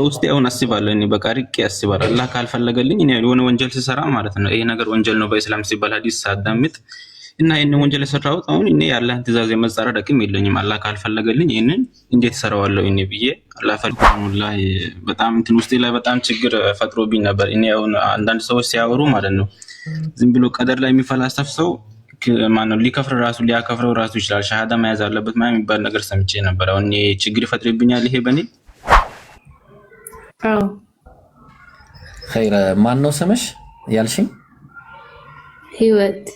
ውስጥ ያውን አስባለሁ እኔ በቃ ርቄ አስባለሁ። አላህ ካልፈለገልኝ እኔ የሆነ ወንጀል ሲሰራ ማለት ነው ይሄ ነገር ወንጀል ነው በእስላም ሲባል ሐዲስ ሳዳምጥ እና ይሄን ወንጀል የሰራሁት አሁን እኔ የአላህን ትእዛዝ የመጻረር አቅም የለኝም። አላህ ካልፈለገልኝ ይሄንን እንዴት እሰራዋለሁ እኔ ብዬ አላህ ፈለገውላህ በጣም እንትን ውስጤ ላይ በጣም ችግር ፈጥሮብኝ ነበር። እኔ አሁን አንዳንድ ሰዎች ሲያወሩ ማለት ነው ዝም ብሎ ቀደር ላይ የሚፈላሰፍ ሰው ማነው ሊከፍር ራሱ ሊያከፍረው ራሱ ይችላል ሸሃዳ መያዝ አለበት ማለት የሚባል ነገር ሰምቼ ነበር። አሁን እኔ ችግር ፈጥሮብኛል ይሄ በኔ አዎ ኸይረ ማን ነው ስምሽ ያልሽኝ? ህይወት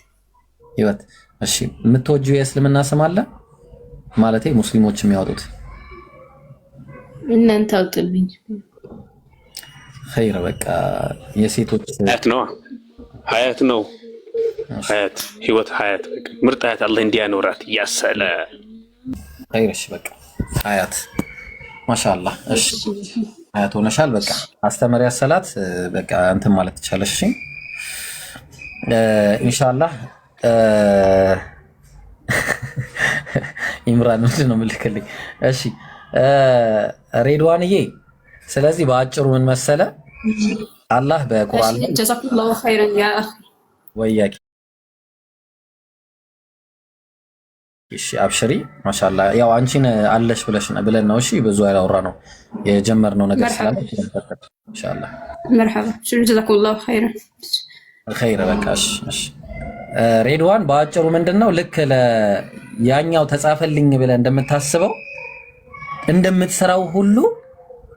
ህይወት። እሺ የምትወጂው የእስልምና ስም አለ ማለቴ ሙስሊሞች የሚያወጡት? እናንተ አውጡልኝ። ኸይረ በቃ የሴቶች ሀያት ነው ሀያት ነው ሀያት ህይወት ሀያት በቃ ምርጥ ሀያት አላህ እንዲያኖራት ያሰለ ኸይረ። እሺ በቃ ሀያት ማሻአላህ። እሺ ሀያት ሆነሻል። በቃ አስተምሪያ ሰላት በቃ እንትን ማለት ትቻለሽ። እሺ ኢንሻአላህ ኢምራን ምንድን ነው የምልክልኝ? እሺ ሬድዋንዬ፣ ስለዚህ በአጭሩ ምን መሰለ አላህ በቁርአን ጀዛኩላሁ ኸይረን ያ አኺ ወያቂ። እሺ አብሽሪ ማሻአላህ። ያው አንቺን አለሽ ብለን ነው እሺ ብዙ ያላወራ ነው የጀመርነው ነገር ስላለ ኢንሻአላህ መርሐባ። ጀዛኩላሁ ኸይረን ኸይረ። በቃ እሺ ሬድዋን በአጭሩ ምንድነው ልክ ያኛው ተጻፈልኝ ብለህ እንደምታስበው እንደምትሰራው ሁሉ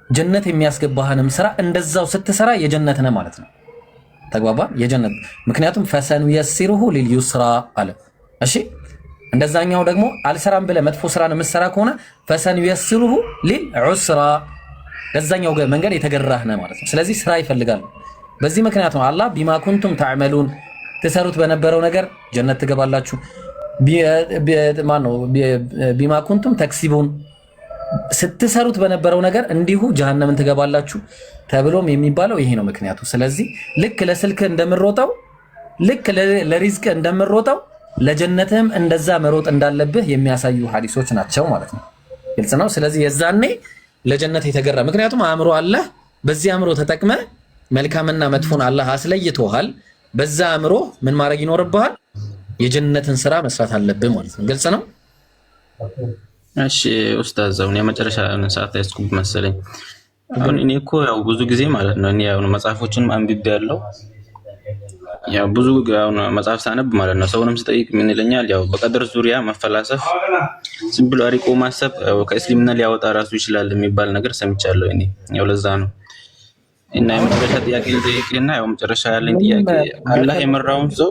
ጀነት የሚያስገባህንም ስራ እንደዛው ስትሰራ የጀነት ነህ ማለት ነው። ተግባባ? የጀነት ምክንያቱም ፈሰኑ የሲሩሁ ሊልዩስራ አለ። እሺ እንደዛኛው ደግሞ አልሰራም ብለህ መጥፎ ስራን የምትሰራ ከሆነ ፈሰኑ የሲሩሁ ሊልዑስራ ለዛኛው መንገድ የተገራህ ነህ ማለት ነው። ስለዚህ ስራ ይፈልጋል። በዚህ ምክንያት ነው አላህ ቢማ ኩንቱም ተዕመሉን ትሰሩት በነበረው ነገር ጀነት ትገባላችሁ። ቢማ ኩንቱም ተክሲቡን ስትሰሩት በነበረው ነገር እንዲሁ ጀሃነምን ትገባላችሁ ተብሎም የሚባለው ይሄ ነው ምክንያቱ። ስለዚህ ልክ ለስልክ እንደምሮጠው ልክ ለሪዝቅ እንደምሮጠው ለጀነትም እንደዛ መሮጥ እንዳለብህ የሚያሳዩ ሐዲሶች ናቸው ማለት ነው። ግልጽ ነው። ስለዚህ የዛኔ ለጀነት የተገራ ምክንያቱም አእምሮ አለህ። በዚህ አእምሮ ተጠቅመ መልካምና መጥፎን አላህ አስለይቶሃል። በዛ አእምሮ ምን ማድረግ ይኖርብሃል? የጀነትን ስራ መስራት አለብህ ማለት ነው። ግልጽ ነው። እሺ ኡስታዝ፣ አሁን የመጨረሻ ሰዓት ያስኩብ መሰለኝ። አሁን እኔ እኮ ያው ብዙ ጊዜ ማለት ነው እኔ ያው መጽሐፎችን አንብቤያለሁ። ያው ብዙ ያው መጽሐፍ ሳነብ ማለት ነው ሰውንም ስጠይቅ ምን ይለኛል? ያው በቀደር ዙሪያ መፈላሰፍ ዝም ብሎ አሪቆ ማሰብ ከእስልምና ሊያወጣ ራሱ ይችላል የሚባል ነገር ሰምቻለሁ እኔ። ያው ለዛ ነው እና የመጨረሻ ጥያቄ ልጠይቅህና ያው መጨረሻ ያለኝ ጥያቄ አላህ የመራውን ሰው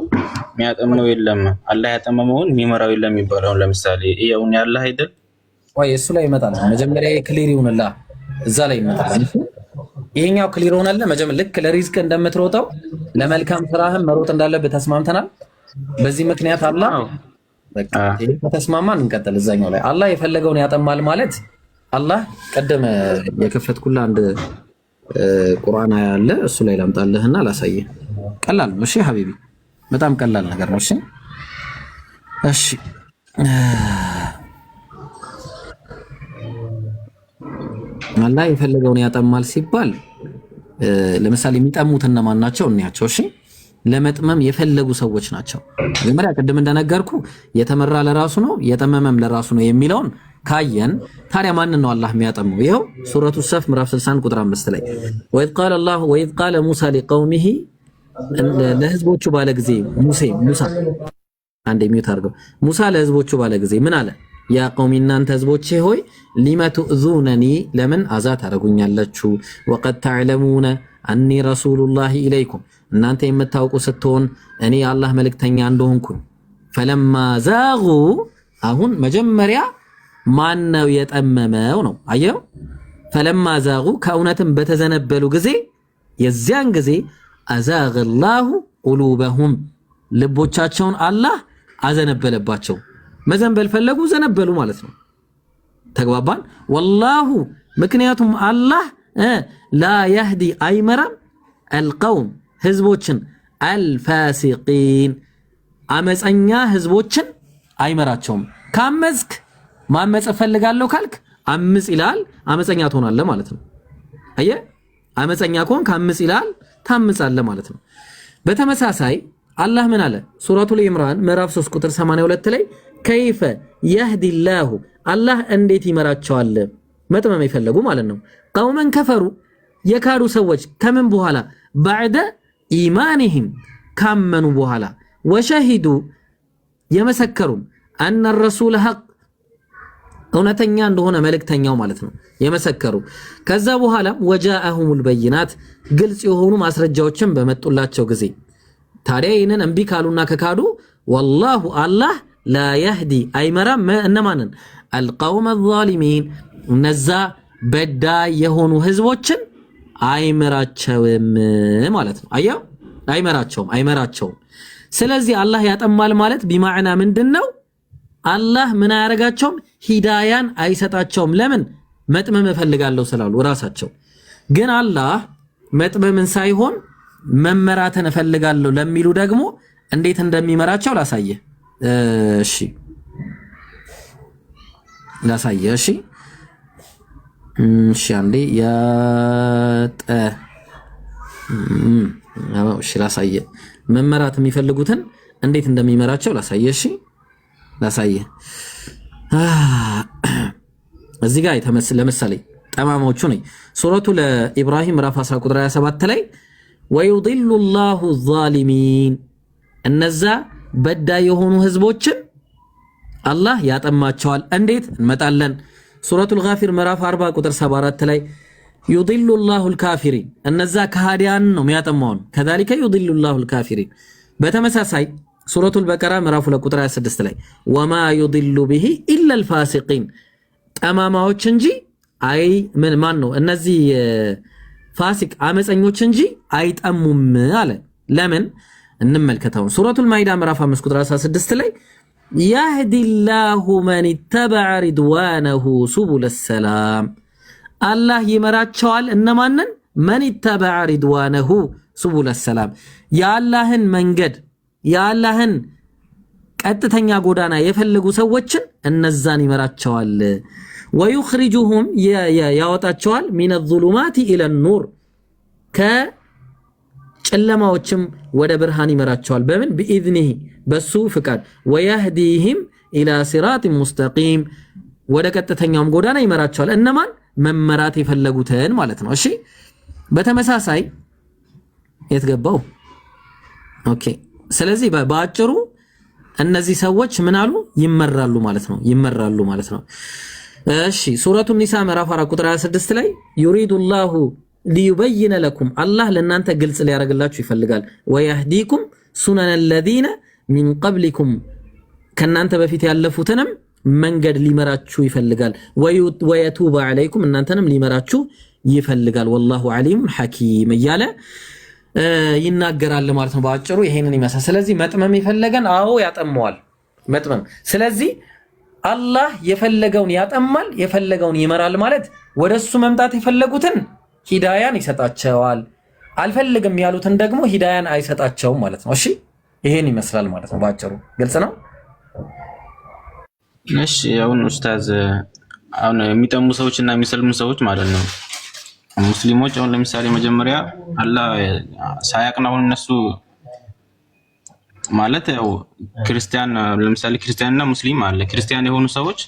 የሚያጠመው የለም፣ አላህ ያጠመመውን የሚመራው የለም የሚባለው ለምሳሌ ይሄውን ያላህ አይደል ወይ? እሱ ላይ ይመጣል። መጀመሪያ ክሊር ይሁንላ፣ እዛ ላይ ይመጣል። ይሄኛው ክሊር ሆነለ። መጀመሪያ ልክ ለሪዝቅ እንደምትሮጠው ለመልካም ስራህም መሮጥ እንዳለብህ ተስማምተናል። በዚህ ምክንያት አላህ በቃ ይሄ ከተስማማን እንቀጥል። እዛኛው ላይ አላህ የፈለገውን ያጠማል ማለት አላህ ቀደም የከፈትኩላ አንድ ቁርአን ያለ እሱ ላይ ላምጣልህና ላሳየህ። ቀላል ነው። እሺ ሀቢቢ በጣም ቀላል ነገር ነው። እሺ አላህ የፈለገውን ያጠማል ሲባል ለምሳሌ የሚጠሙት እነማን ናቸው? እንያቸው። እሺ ለመጥመም የፈለጉ ሰዎች ናቸው። መጀመሪያ ቅድም እንደነገርኩ የተመራ ለራሱ ነው የጠመመም ለራሱ ነው የሚለውን ካየን ታዲያ ማንን ነው አላህ የሚያጠመው? ይኸው ሱረቱ ሰፍ ምዕራፍ 60 ቁጥር 5 ላይ ወኢዝ ቃለ ሙሳ ሊቀውሚሂ ለህዝቦቹ ባለ ጊዜ ሙሳ አንዴ ሚውት አድርገው። ሙሳ ለህዝቦቹ ባለ ጊዜ ምን አለ? ያ ቀውሚ እናንተ ህዝቦቼ ሆይ ሊመ ቱእዙነኒ ለምን አዛ ታደርጉኛላችሁ? ወቀድ ተዕለሙነ አኒ ረሱሉላሂ ኢለይኩም እናንተ የምታውቁ ስትሆን እኔ የአላህ መልእክተኛ እንደሆንኩኝ። ፈለማ ዛጉ አሁን መጀመሪያ ማን ነው የጠመመው ነው? አየው ፈለማ ዛጉ ከእውነትም በተዘነበሉ ጊዜ የዚያን ጊዜ አዛገላሁ ቁሉበሁም ልቦቻቸውን አላህ አዘነበለባቸው። መዘንበል ፈለጉ ዘነበሉ ማለት ነው። ተግባባን? ወላሁ ምክንያቱም አላህ ላ የህዲ አይመራም አልቀውም ህዝቦችን አልፋሲቂን አመፀኛ ህዝቦችን አይመራቸውም። ካመዝክ ማመጽ ፈልጋለሁ ካልክ አምጽ ይላል፣ አመፀኛ ትሆናለህ ማለት ነው። አየ አመፀኛ ከሆንክ አምፅ ይላል ታምጻለህ ማለት ነው። በተመሳሳይ አላህ ምን አለ ሱረቱል ኢምራን ምዕራፍ 3 ቁጥር 82 ላይ ከይፈ የህዲላሁ አላህ እንዴት ይመራቸዋል መጥመም የፈለጉ ማለት ነው ቀውመን ከፈሩ የካዱ ሰዎች ከምን በኋላ ባዕደ ኢማንህም ካመኑ በኋላ ወሸሂዱ የመሰከሩም አነ ረሱል ሐቅ እውነተኛ እንደሆነ መልእክተኛው ማለት ነው የመሰከሩ ከዛ በኋላ ወጃአሁሙል በይናት ግልጽ የሆኑ ማስረጃዎችን በመጡላቸው ጊዜ ታዲያ ይህንን እምቢ ካሉና ከካዱ ወላሁ አላህ ላ የህዲ አይመራም እነማንን አልቀውመ ዛሊሚን እነዛ በዳይ የሆኑ ህዝቦችን አይመራቸውም ማለት ነው። አየው አይመራቸውም። ስለዚህ አላህ ያጠማል ማለት ቢማዕና ምንድነው? አላህ ምን አያረጋቸውም? ሂዳያን አይሰጣቸውም። ለምን? መጥመም እፈልጋለሁ ስላሉ ራሳቸው። ግን አላህ መጥመምን ሳይሆን መመራትን እፈልጋለሁ ለሚሉ ደግሞ እንዴት እንደሚመራቸው ላሳየ። እሺ አንዴ ላሳየ መመራት የሚፈልጉትን እንዴት እንደሚመራቸው ላሳየ። እሺ ላሳየ እዚህ ጋር ለምሳሌ ጠማማዎቹ ነኝ ሱረቱ ለኢብራሂም ምዕራፍ 10 ቁጥር 27 ላይ ወዩድሉ ላሁ ዛሊሚን እነዛ በዳይ የሆኑ ህዝቦችን አላህ ያጠማቸዋል። እንዴት እንመጣለን። ሱረቱል ጋፊር ምዕራፍ 40 ቁጥር 74 ላይ ዩድሉ ላሁል ካፊሪን እነዛ ከሃዲያን ነው የሚያጠማው ከዛሊከ ዩድሉ ላሁል ካፊሪን። በተመሳሳይ ሱረቱል በቀራ ምዕራፍ 2 ቁጥር 26 ላይ ወማ ዩድሉ ቢሂ ኢላል ፋሲቂን ጠማማዎች እንጂ ማን ነው እነዚህ ፋሲቅ አመፀኞች እንጂ አይጠሙም አለ። ለምን እንመልከተው። ሱረቱል ማኢዳ ምዕራፍ 5 ቁጥር 16 ላይ ያህዲላሁ መን ተበዐ ሪድዋነሁ ሱቡለ ሰላም አላህ ይመራቸዋል እነማንን መን ተበዐ ሪድዋነሁ ሱቡለ ሰላም የአላህን መንገድ የአላህን ቀጥተኛ ጎዳና የፈለጉ ሰዎችን እነዛን ይመራቸዋል። ወዩኽሪጁሁም ያወጣቸዋል ሚነ ዙሉማቲ ኢለ ኑር ከጨለማዎችም ወደ ብርሃን ይመራቸዋል። በምን ቢኢዝኒሂ በሱ ፍቃድ ወየህዲሂም ኢላ ሲራጢን ሙስተቂም ወደ ቀጥተኛውም ጎዳና ይመራቸዋል። እነማን መመራት የፈለጉትን ማለት ነው። እሺ በተመሳሳይ የት ገባው? ኦኬ ስለዚህ በአጭሩ እነዚህ ሰዎች ምን አሉ? ይመራሉ ማለት ነው። እሺ ሱረቱ ኒሳ ምዕራፍ 4 ቁጥር 26 ላይ ዩሪዱላሁ ሊዩበይነ ለኩም አላህ ለእናንተ ግልጽ ሊያደርግላችሁ ይፈልጋል። ወየህዲኩም ሱነነ ለዚነ ሚን ቀብሊኩም ከእናንተ በፊት ያለፉትንም መንገድ ሊመራችሁ ይፈልጋል። ወየቱበ ዐለይኩም እናንተንም ሊመራችሁ ይፈልጋል። ወላሁ ዐሊሙን ሐኪም እያለ ይናገራል ማለት ነው። በአጭሩ ይሄንን ይመስላል። ስለዚህ መጥመም የፈለገን አዎ ያጠመዋል መጥመም። ስለዚህ አላህ የፈለገውን ያጠማል የፈለገውን ይመራል ማለት ወደሱ መምጣት የፈለጉትን ሂዳያን ይሰጣቸዋል፣ አልፈልግም ያሉትን ደግሞ ሂዳያን አይሰጣቸውም ማለት ነው። እሺ ይሄን ይመስላል ማለት ነው። በአጭሩ ግልጽ ነው። እሺ አሁን ኡስታዝ አሁን የሚጠሙ ሰዎች እና የሚሰልሙ ሰዎች ማለት ነው ሙስሊሞች አሁን ለምሳሌ መጀመሪያ አላህ ሳያቅና አሁን እነሱ ማለት ያው ክርስቲያን ለምሳሌ ክርስቲያንና ሙስሊም አለ። ክርስቲያን የሆኑ ሰዎች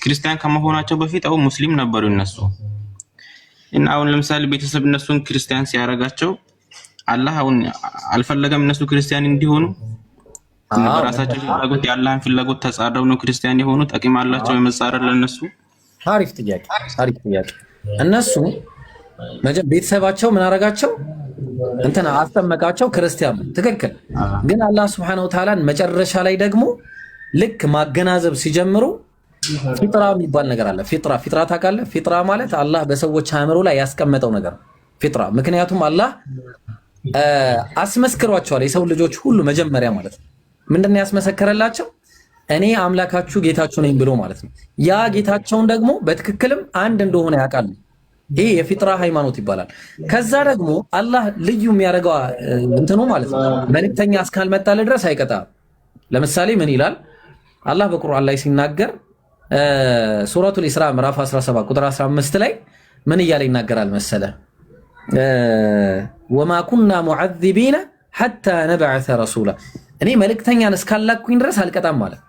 ክርስቲያን ከመሆናቸው በፊት አሁን ሙስሊም ነበሩ እነሱ እና አሁን ለምሳሌ ቤተሰብ እነሱን ክርስቲያን ሲያረጋቸው አላህ አሁን አልፈለገም እነሱ ክርስቲያን እንዲሆኑ በራሳቸው ፍላጎት የአላህን ፍላጎት ተጻረው ነው ክርስቲያን የሆኑ ጥቅም አላቸው የመጻረር ለነሱ። አሪፍ ጥያቄ። እነሱ ቤተሰባቸው ምን አረጋቸው? እንትና አስጠመቃቸው ክርስቲያን። ትክክል። ግን አላህ Subhanahu Wa Ta'ala መጨረሻ ላይ ደግሞ ልክ ማገናዘብ ሲጀምሩ ፊጥራ የሚባል ነገር አለ። ፊጥራ ታውቃለህ? ፊጥራ ማለት አላህ በሰዎች አእምሮ ላይ ያስቀመጠው ነገር ፊጥራ። ምክንያቱም አላህ አስመስክሯቸዋል የሰው ልጆች ሁሉ መጀመሪያ ማለት ነው። ምንድነው ያስመሰከረላቸው? እኔ አምላካችሁ ጌታችሁ ነኝ ብሎ ማለት ነው። ያ ጌታቸውን ደግሞ በትክክልም አንድ እንደሆነ ያውቃሉ። ይሄ የፊጥራ ሃይማኖት ይባላል። ከዛ ደግሞ አላህ ልዩ የሚያደርገው እንትኑ ማለት ነው መልእክተኛ እስካልመጣለ ድረስ አይቀጣም። ለምሳሌ ምን ይላል አላህ በቁርአን ላይ ሲናገር ሱረቱል ኢስራ ምዕራፍ 17 ቁጥር 15 ላይ ምን እያለ ይናገራል መሰለ ወማ ኩና ሙዐዚቢነ ሐታ ነብዐሰ ረሱላ እኔ መልእክተኛን እስካላኩኝ ድረስ አልቀጣም ማለት።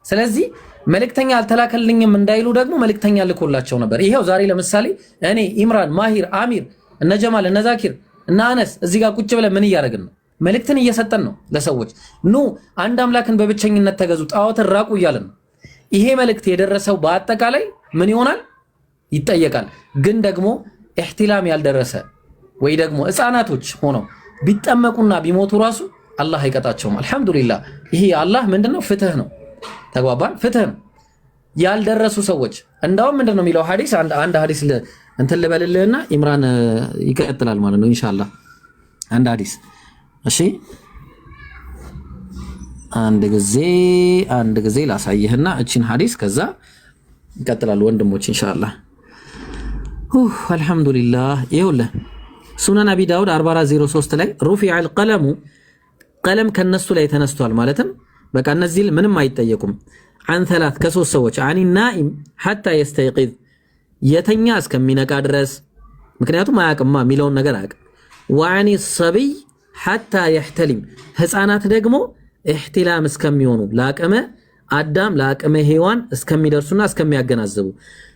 ስለዚህ መልእክተኛ አልተላከልኝም እንዳይሉ ደግሞ መልእክተኛ ልኮላቸው ነበር። ይሄው ዛሬ ለምሳሌ እኔ ኢምራን፣ ማሂር፣ አሚር፣ እነ ጀማል፣ እነ ዛኪር እና አነስ እዚህ ጋር ቁጭ ብለን ምን እያደረግን ነው? መልእክትን እየሰጠን ነው ለሰዎች። ኑ አንድ አምላክን በብቸኝነት ተገዙ፣ ጣዖትን ራቁ እያለን ነው። ይሄ መልእክት የደረሰው በአጠቃላይ ምን ይሆናል? ይጠየቃል። ግን ደግሞ ኢህቲላም ያልደረሰ ወይ ደግሞ ህፃናቶች ሆነው ቢጠመቁና ቢሞቱ ራሱ አላህ አይቀጣቸውም። አልহামዱሊላህ ይሄ አላህ ምንድነው? ፍትህ ነው። ተግባባን? ፍትህ ነው። ያልደረሱ ሰዎች እንዳውም ምንድነው የሚለው ሐዲስ አንድ ሐዲስ እንትን ልበልልህና ኢምራን ይቀጥላል ማለት ነው ኢንሻአላህ። አንድ ሐዲስ እሺ፣ አንድ ጊዜ ላሳይህና እቺን ሐዲስ ከዛ ይቀጥላል ወንድሞች ኢንሻአላህ። አልহামዱሊላህ ይኸውልህ ሱነን አቢ ዳውድ 4403 ላይ ሩፊዐል ቀለሙ ቀለም ከነሱ ላይ ተነስቷል ማለትም በቃ እነዚህ ምንም አይጠየቁም። عن ثلاث ከሶስት ሰዎች عن النائم حتى يستيقظ የተኛ እስከሚነቃ ድረስ ምክንያቱም አያውቅማ የሚለውን ነገር አያውቅም። وعن الصبي حتى يحتلم ህፃናት ደግሞ احتلام እስከሚሆኑ ለአቅመ አዳም ለአቅመ ሔዋን እስከሚደርሱና እስከሚያገናዝቡ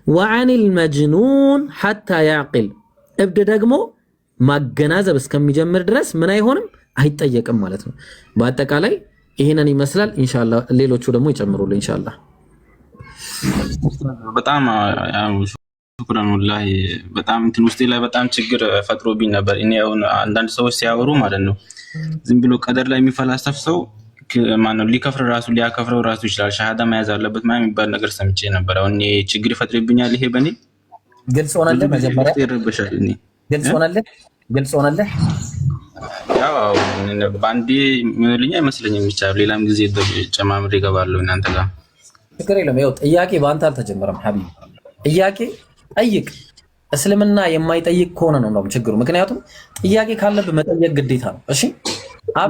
وعن المجنون حتى يعقل እብድ ደግሞ ማገናዘብ እስከሚጀምር ድረስ ምን አይሆንም አይጠየቅም ማለት ነው። በአጠቃላይ ይሄንን ይመስላል። ኢንሻአላህ ሌሎቹ ደግሞ ይጨምሩልኝ ኢንሻአላህ። በጣም ሹክራን ወላሂ በጣም እንትን ውስጤ ላይ በጣም ችግር ፈጥሮብኝ ነበር። እኔ አሁን አንዳንድ ሰዎች ሲያወሩ ማለት ነው ዝም ብሎ ቀደር ላይ የሚፈላሰፍ ሰው ማነው ሊያከፍረው ራሱ ይችላል ሸሃዳ መያዝ አለበት ማለት የሚባል ነገር ሰምቼ ነበር። አሁን እኔ ችግር ይፈጥርብኛል ይሄ በኔ ግልጽ ሆነልህ መጀመሪያ ይረበሻል። እኔ ግልጽ ሆነልህ ያው ባንዴ ምንልኛ አይመስለኝም ይቻላል። ሌላም ጊዜ ጨማምር ይገባሉ እናንተ ጋር ፍቅር የለም። ይኸው ጥያቄ በአንተ አልተጀመረም ሐቢብ። ጥያቄ ጠይቅ። እስልምና የማይጠይቅ ከሆነ ነው ችግሩ። ምክንያቱም ጥያቄ ካለብህ መጠየቅ ግዴታ ነው። እሺ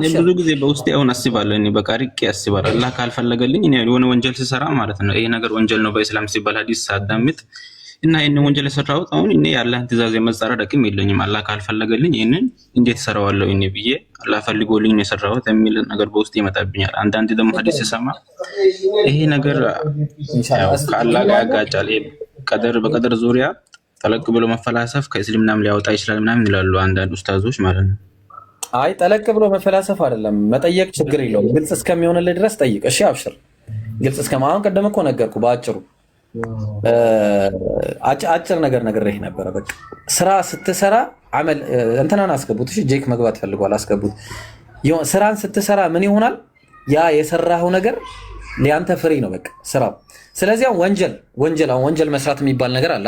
ብዙ ጊዜ በውስጤ አሁን አስባለሁ እኔ በቃ ርቄ አስባለሁ አላህ ካልፈለገልኝ እኔ የሆነ ወንጀል ስሰራ ማለት ነው ይሄ ነገር ወንጀል ነው በእስላም ሲባል ሐዲስ ሳዳምጥ እና ይሄንን ወንጀል የሰራሁት አሁን እኔ የአላህን ትእዛዝ የመጻረር አቅም የለኝም። አላህ ካልፈለገልኝ ይሄንን እንዴት እሰራዋለሁ እኔ ብዬ አላህ ፈልጎልኝ ነው የሰራሁት የሚል ነገር በውስጤ ይመጣብኛል። አንዳንዴ ደግሞ ሐዲስ ሲሰማ ይሄ ነገር ያው ከአላህ ጋር ያጋጫል። በቀደር ዙሪያ ጠለቅ ብሎ መፈላሰፍ ከእስልምናም ሊያወጣ ይችላል ምናምን ይላሉ አንዳንድ ኡስታዞች ማለት ነው። አይ ጠለቅ ብሎ መፈላሰፍ አይደለም መጠየቅ ችግር የለውም። ግልጽ እስከሚሆንልህ ድረስ ጠይቅ። እሺ አብሽር። ግልጽ እስከማሁን ቀደም እኮ ነገርኩ በአጭሩ አጭር ነገር ነግሬህ ነበረ። በቃ ስራ ስትሰራ አመል እንትናን አስገቡት። እሺ ጄክ መግባት ፈልጓል አስገቡት። ስራን ስትሰራ ምን ይሆናል? ያ የሰራኸው ነገር ሊያንተ ፍሪ ነው በቃ ስራው። ስለዚህ ወንጀል መስራት የሚባል ነገር አለ።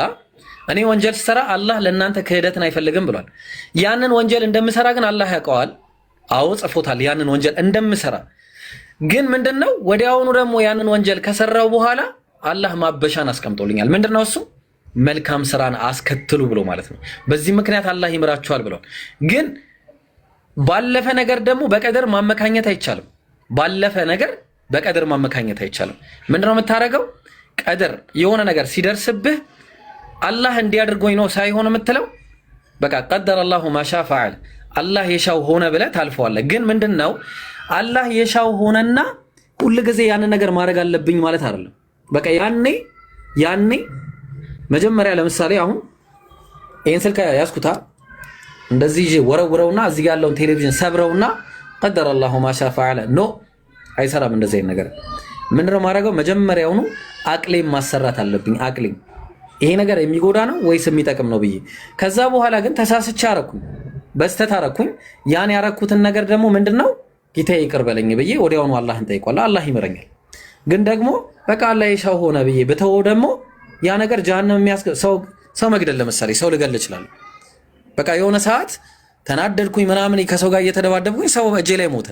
እኔ ወንጀል ስሰራ አላህ ለእናንተ ክህደትን አይፈልግም ብሏል። ያንን ወንጀል እንደምሰራ ግን አላህ ያውቀዋል። አዎ ጽፎታል ያንን ወንጀል እንደምሰራ። ግን ምንድነው ወዲያውኑ ደግሞ ያንን ወንጀል ከሰራው በኋላ አላህ ማበሻን አስቀምጦልኛል። ምንድነው እሱ? መልካም ስራን አስከትሉ ብሎ ማለት ነው። በዚህ ምክንያት አላህ ይምራችኋል ብሏል። ግን ባለፈ ነገር ደግሞ በቀደር ማመካኘት አይቻልም። ምንድነው የምታረገው? ቀደር የሆነ ነገር ሲደርስብህ አላህ እንዲያደርጎኝ ነው ሳይሆን የምትለው በቃ ቀደረ አላሁ ማሻ ፈዓል አላህ የሻው ሆነ ብለህ ታልፈዋለህ። ግን ምንድነው አላህ የሻው ሆነና ሁሉ ጊዜ ያን ነገር ማድረግ አለብኝ ማለት አይደለም። በቃ ያኔ መጀመሪያ ለምሳሌ አሁን ይሄን ስልክ ያስኩታ እንደዚህ ወረውረውና እዚህ ጋር ያለውን ቴሌቪዥን ሰብረውና ቀደረ አላሁ ማሻ ፈዓል ኖ አይሰራም። እንደዚህ አይነት ነገር ምንድነው ማድረገው? መጀመሪያውኑ አቅሌም ማሰራት አለብኝ። አቅሌም ይሄ ነገር የሚጎዳ ነው ወይስ የሚጠቅም ነው ብዬ ከዛ በኋላ ግን ተሳስቼ አረኩኝ በስተት አረኩኝ። ያን ያረኩትን ነገር ደግሞ ምንድነው ጌታዬ ይቅር በለኝ ብዬ ወዲያውኑ አላህን ጠይቋለሁ። አላህ ይምረኛል። ግን ደግሞ በቃ አላህ የሻው ሆነ ብዬ በተወው ደግሞ ያ ነገር ጀሃነም ሰው መግደል ለምሳሌ ሰው ልገል ይችላል። በቃ የሆነ ሰዓት ተናደድኩኝ ምናምን ከሰው ጋር እየተደባደብኩኝ ሰው እጄ ላይ ሞተ።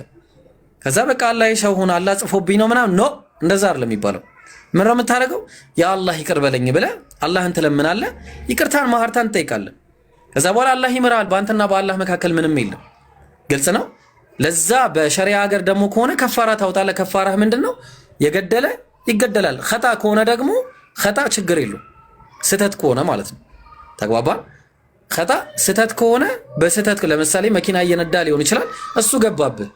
ከዛ በቃ አላህ የሻው ሆነ አላህ ጽፎብኝ ነው ምናምን ኖ እንደዛ አይደለም የሚባለው። ምን ነው የምታደርገው? ያ አላህ ይቅር በለኝ ብለህ አላህን ትለምናለህ። ይቅርታን ማህርታን ትጠይቃለህ። ከዛ በኋላ አላህ ይምራል። በአንተና በአላህ መካከል ምንም የለም። ግልጽ ነው። ለዛ በሸሪዓ ሀገር ደግሞ ከሆነ ከፋራ ታውጣለህ። ከፋራህ ምንድነው? የገደለ ይገደላል። ኸጣ ከሆነ ደግሞ ኸጣ ችግር የለው ስህተት ከሆነ ማለት ነው። ተግባባን። ኸጣ ስህተት ከሆነ በስህተት ለምሳሌ መኪና እየነዳ ሊሆን ይችላል፣ እሱ ገባብህ፣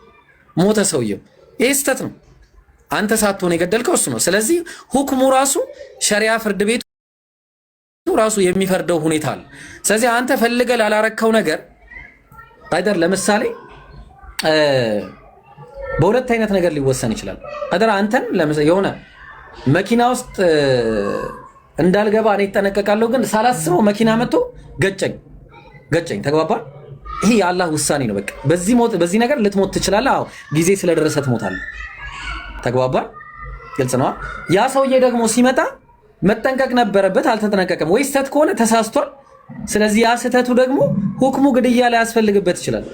ሞተ ሰውየው፣ ይሄ ስህተት ነው። አንተ ሳትሆን የገደልከው እሱ ነው። ስለዚህ ሁክሙ ራሱ ሸሪያ ፍርድ ቤቱ ራሱ የሚፈርደው ሁኔታ አለ። ስለዚህ አንተ ፈልገህ ላላረከው ነገር አይደር ለምሳሌ በሁለት አይነት ነገር ሊወሰን ይችላል። አይደር አንተን ለምሳሌ የሆነ መኪና ውስጥ እንዳልገባ እኔ እጠነቀቃለሁ፣ ግን ሳላስበው መኪና መጥቶ ገጨኝ። ተግባባን? ይሄ የአላህ ውሳኔ ነው። በቃ በዚህ ነገር ልትሞት ትችላለህ። አዎ ጊዜ ስለደረሰ ትሞታለህ። ተግባባን? ግልጽ ነው። ያ ሰውዬ ደግሞ ሲመጣ መጠንቀቅ ነበረበት፣ አልተጠነቀቀም። ወይ ስህተት ከሆነ ተሳስቷል። ስለዚህ ያ ስህተቱ ደግሞ ሁክሙ ግድያ ላይ ያስፈልግበት ይችላል።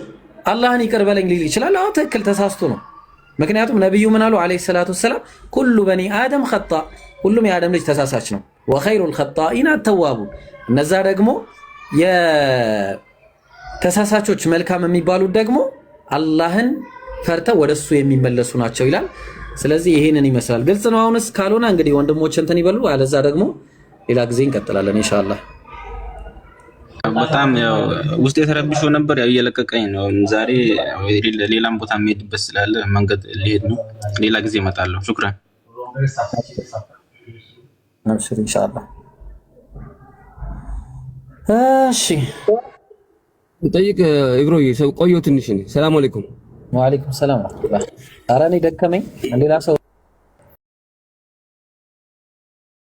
አላህን ይቅር በለኝ ሊል ይችላል። አዎ ትክክል፣ ተሳስቶ ነው። ምክንያቱም ነብዩ ምን አሉ አለይሂ ሰላቱ ወሰላም ኩሉ በኒ አደም ኸጣ፣ ሁሉም የአደም ልጅ ተሳሳች ነው። ወኸይሩል ኸጣኢና ተዋቡ፣ እነዛ ደግሞ የተሳሳቾች መልካም የሚባሉት ደግሞ አላህን ፈርተው ወደሱ የሚመለሱ ናቸው ይላል። ስለዚህ ይሄንን ይመስላል። ግልጽ ነው። አሁንስ ካልሆነ እንግዲህ ወንድሞች እንትን ይበሉ፣ አለዛ ደግሞ ሌላ ጊዜ እንቀጥላለን ኢንሻአላህ። በጣም ያው ውስጥ የተረብሾ ነበር፣ ያው እየለቀቀኝ ነው። ዛሬ ሌላም ቦታ የምሄድበት ስላለ መንገድ ሊሄድ ነው። ሌላ ጊዜ እመጣለሁ። ሹክራን። አብሽር ኢንሻአላህ። እሺ ጠይቅ ኢብሮዬ፣ ሰው ቆየሁ ትንሽ። ሰላም አለይኩም። ወአለይኩም ሰላም። ኧረ እኔ ደከመኝ ሌላ ሰው